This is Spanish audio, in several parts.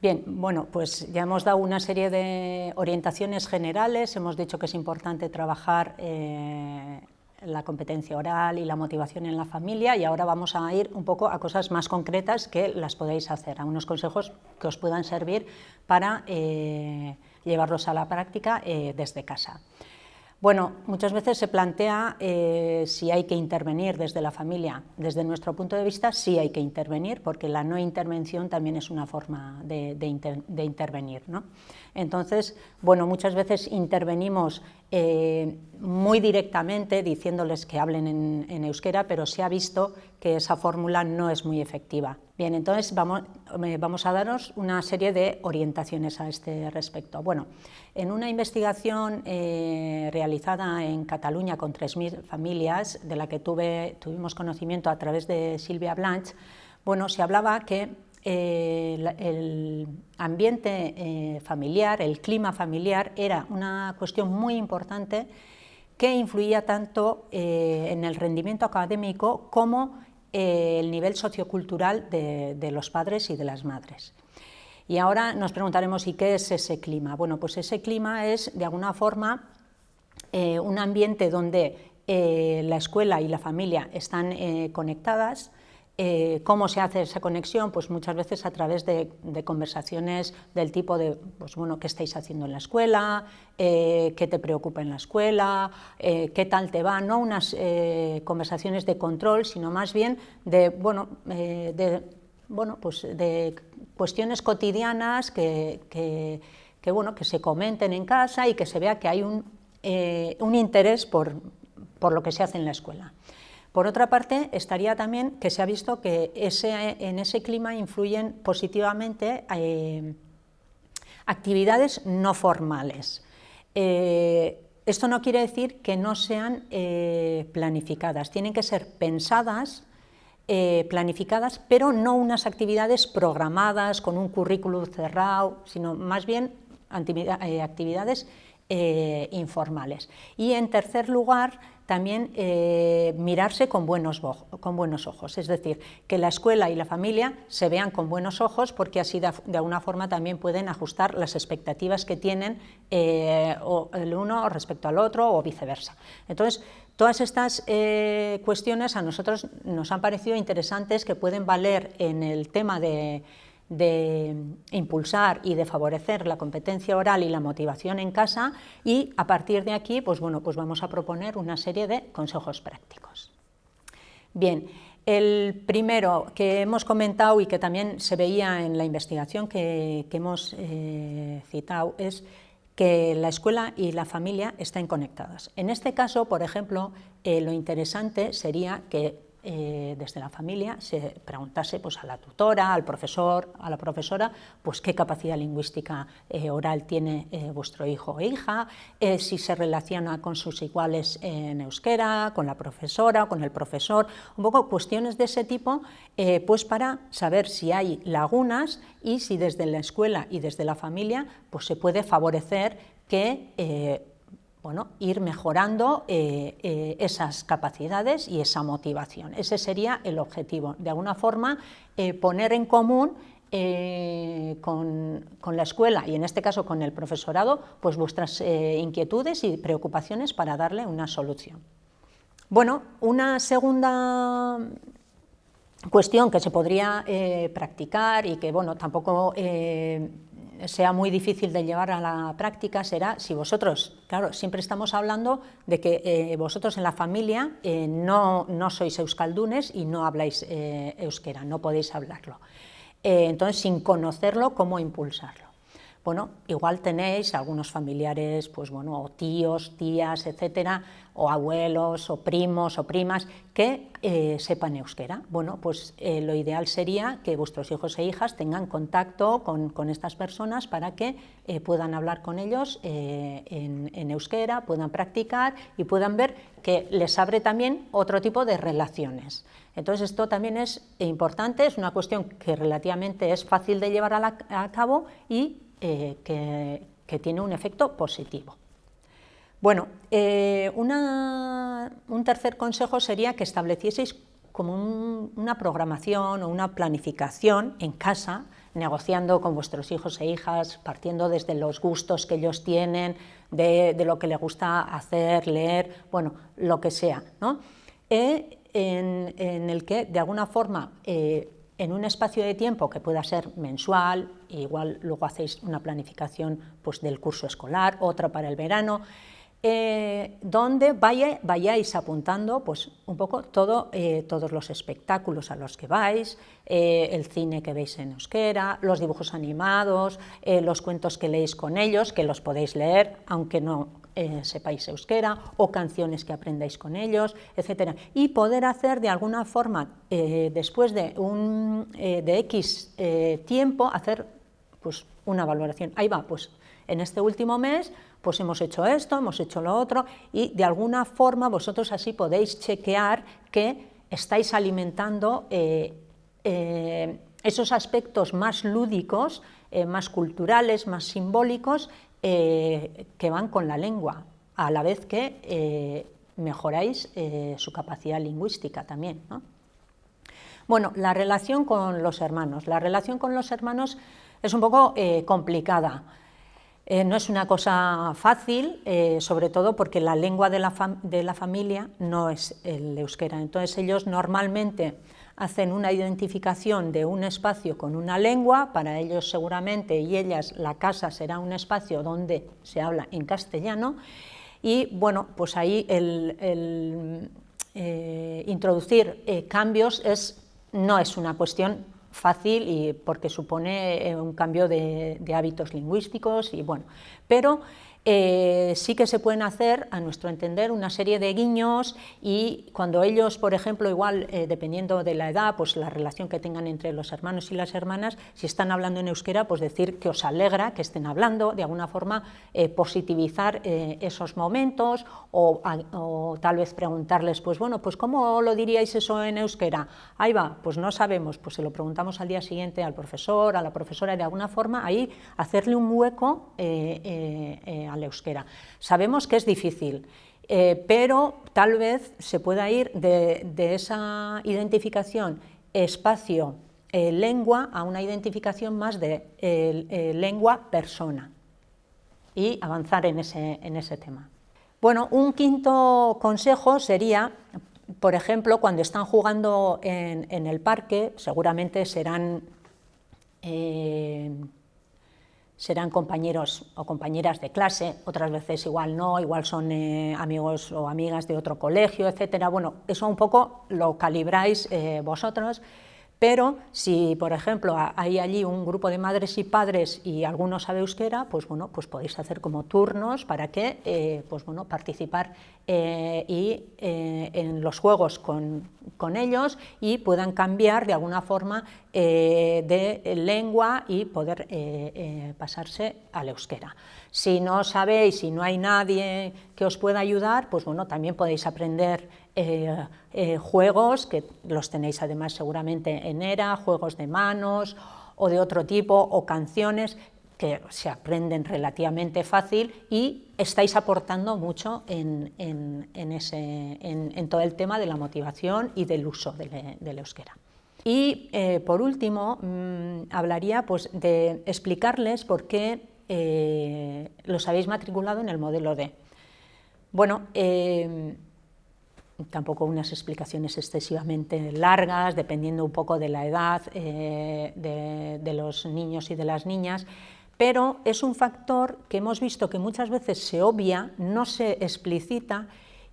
Bien, bueno, pues ya hemos dado una serie de orientaciones generales, hemos dicho que es importante trabajar la competencia oral y la motivación en la familia, y ahora vamos a ir un poco a cosas más concretas que las podéis hacer, a unos consejos que os puedan servir para llevarlos a la práctica desde casa. Bueno, muchas veces se plantea si hay que intervenir desde la familia. Desde nuestro punto de vista sí hay que intervenir, porque la no intervención también es una forma de intervenir, ¿no? Entonces, bueno, muchas veces intervenimos muy directamente diciéndoles que hablen en euskera, pero se ha visto que esa fórmula no es muy efectiva. Bien, entonces vamos a daros una serie de orientaciones a este respecto. Bueno, en una investigación realizada en Cataluña con 3.000 familias, de la que tuvimos conocimiento a través de Silvia Blanch, bueno, se hablaba que el ambiente familiar, el clima familiar, era una cuestión muy importante que influía tanto en el rendimiento académico como el nivel sociocultural de los padres y de las madres. Y ahora nos preguntaremos, ¿y qué es ese clima? Bueno, pues ese clima es, de alguna forma, un ambiente donde la escuela y la familia están conectadas. ¿Cómo se hace esa conexión? Pues muchas veces a través de conversaciones del tipo de, pues bueno, ¿qué estáis haciendo en la escuela? ¿Qué te preocupa en la escuela? ¿Qué tal te va? No unas conversaciones de control, sino más bien de, pues de cuestiones cotidianas que se comenten en casa y que se vea que hay un interés por lo que se hace en la escuela. Por otra parte, estaría también que se ha visto que en ese clima influyen positivamente actividades no formales. Esto no quiere decir que no sean planificadas, tienen que ser pensadas, planificadas, pero no unas actividades programadas con un currículum cerrado, sino más bien actividades informales. Y en tercer lugar, también mirarse con buenos ojos, es decir, que la escuela y la familia se vean con buenos ojos, porque así de alguna forma también pueden ajustar las expectativas que tienen el uno respecto al otro o viceversa. Entonces, todas estas cuestiones a nosotros nos han parecido interesantes, que pueden valer en el tema de impulsar y de favorecer la competencia oral y la motivación en casa, y a partir de aquí pues vamos a proponer una serie de consejos prácticos. Bien, el primero que hemos comentado y que también se veía en la investigación que hemos citado es que la escuela y la familia estén conectadas. En este caso, por ejemplo, lo interesante sería que desde la familia se preguntase pues, a la tutora, al profesor, a la profesora, pues qué capacidad lingüística oral tiene vuestro hijo o hija, si se relaciona con sus iguales en euskera, con la profesora, con el profesor, un poco cuestiones de ese tipo, pues para saber si hay lagunas y si desde la escuela y desde la familia pues se puede favorecer que ir mejorando esas capacidades y esa motivación. Ese sería el objetivo, de alguna forma poner en común con la escuela y en este caso con el profesorado pues vuestras inquietudes y preocupaciones para darle una solución. Bueno, una segunda cuestión que se podría practicar y que tampoco sea muy difícil de llevar a la práctica será si vosotros, claro, siempre estamos hablando de que vosotros en la familia no sois euskaldunes y no habláis euskera, no podéis hablarlo. Entonces, sin conocerlo, ¿cómo impulsarlo? Bueno, igual tenéis algunos familiares, o tíos, tías, etcétera, o abuelos, o primos, o primas, que sepan euskera. Bueno, pues lo ideal sería que vuestros hijos e hijas tengan contacto con estas personas para que puedan hablar con ellos en euskera, puedan practicar y puedan ver que les abre también otro tipo de relaciones. Entonces, esto también es importante, es una cuestión que relativamente es fácil de llevar a cabo y que tiene un efecto positivo. Bueno, un tercer consejo sería que establecieseis como una programación o una planificación en casa, negociando con vuestros hijos e hijas, partiendo desde los gustos que ellos tienen, de lo que les gusta hacer, leer, bueno, lo que sea, ¿no? En el que, de alguna forma, en un espacio de tiempo que pueda ser mensual, igual luego hacéis una planificación pues, del curso escolar, otra para el verano, donde vayáis apuntando pues, un poco todos los espectáculos a los que vais, el cine que veis en euskera, los dibujos animados, los cuentos que leéis con ellos, que los podéis leer, aunque no sepáis euskera, o canciones que aprendáis con ellos, etcétera, y poder hacer de alguna forma, después de X tiempo, hacer pues, una valoración. Ahí va, pues en este último mes pues hemos hecho esto, hemos hecho lo otro, y de alguna forma vosotros así podéis chequear que estáis alimentando esos aspectos más lúdicos, más culturales, más simbólicos, que van con la lengua, a la vez que mejoráis su capacidad lingüística también, ¿no? Bueno, la relación con los hermanos. La relación con los hermanos es un poco complicada. No es una cosa fácil, sobre todo porque la lengua de la familia no es el euskera. Entonces ellos normalmente hacen una identificación de un espacio con una lengua, para ellos seguramente y ellas la casa será un espacio donde se habla en castellano, y bueno, pues ahí introducir cambios no es una cuestión fácil, y porque supone un cambio de hábitos lingüísticos, y bueno, pero sí que se pueden hacer, a nuestro entender, una serie de guiños, y cuando ellos, por ejemplo, igual dependiendo de la edad, pues la relación que tengan entre los hermanos y las hermanas, si están hablando en euskera, pues decir que os alegra que estén hablando, de alguna forma positivizar esos momentos, o tal vez preguntarles, pues bueno, pues ¿cómo lo diríais eso en euskera? Ahí va, pues no sabemos, pues se lo preguntamos al día siguiente al profesor, a la profesora, de alguna forma ahí hacerle un hueco al euskera. Sabemos que es difícil, pero tal vez se pueda ir de esa identificación espacio-lengua a una identificación más de lengua-persona, y avanzar en ese tema. Bueno, un quinto consejo sería, por ejemplo, cuando están jugando en el parque, seguramente serán compañeros o compañeras de clase, otras veces igual no, igual son amigos o amigas de otro colegio, etcétera. Bueno, eso un poco lo calibráis vosotros, pero si, por ejemplo, hay allí un grupo de madres y padres y alguno sabe euskera, pues bueno, pues podéis hacer como turnos para que, pues bueno, participar en los juegos con ellos, y puedan cambiar de alguna forma de lengua y poder pasarse al euskera. Si no sabéis, si no hay nadie que os pueda ayudar, pues bueno, también podéis aprender juegos, que los tenéis además seguramente en ERA, juegos de manos o de otro tipo, o canciones que se aprenden relativamente fácil, y estáis aportando mucho en todo el tema de la motivación y del uso del euskera. Y por último, hablaría pues, de explicarles por qué los habéis matriculado en el modelo D. Bueno, tampoco unas explicaciones excesivamente largas, dependiendo un poco de la edad de los niños y de las niñas, pero es un factor que hemos visto que muchas veces se obvia, no se explicita,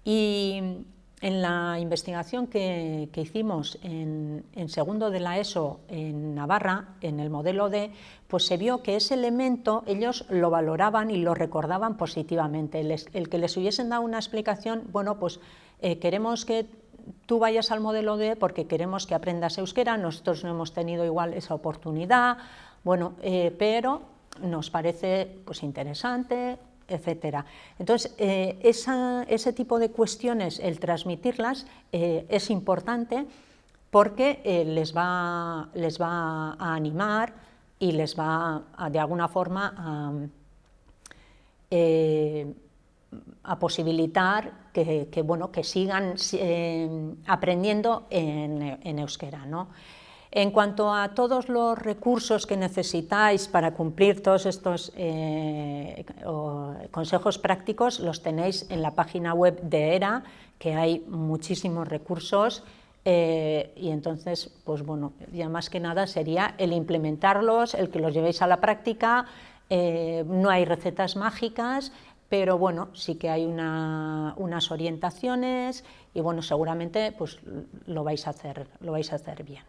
y en la investigación que hicimos en segundo de la ESO en Navarra, en el modelo D, pues se vio que ese elemento ellos lo valoraban y lo recordaban positivamente. El que les hubiesen dado una explicación, bueno, pues queremos que tú vayas al modelo D porque queremos que aprendas euskera, nosotros no hemos tenido igual esa oportunidad, bueno, pero nos parece pues interesante, etcétera. Entonces, ese tipo de cuestiones, el transmitirlas, es importante, porque les va a animar y les va de alguna forma a posibilitar que sigan aprendiendo en euskera, ¿no? En cuanto a todos los recursos que necesitáis para cumplir todos estos consejos prácticos, los tenéis en la página web de ERA, que hay muchísimos recursos, y entonces, pues bueno, ya más que nada sería el implementarlos, el que los llevéis a la práctica. No hay recetas mágicas, pero bueno, sí que hay unas orientaciones y bueno, seguramente pues lo vais a hacer bien.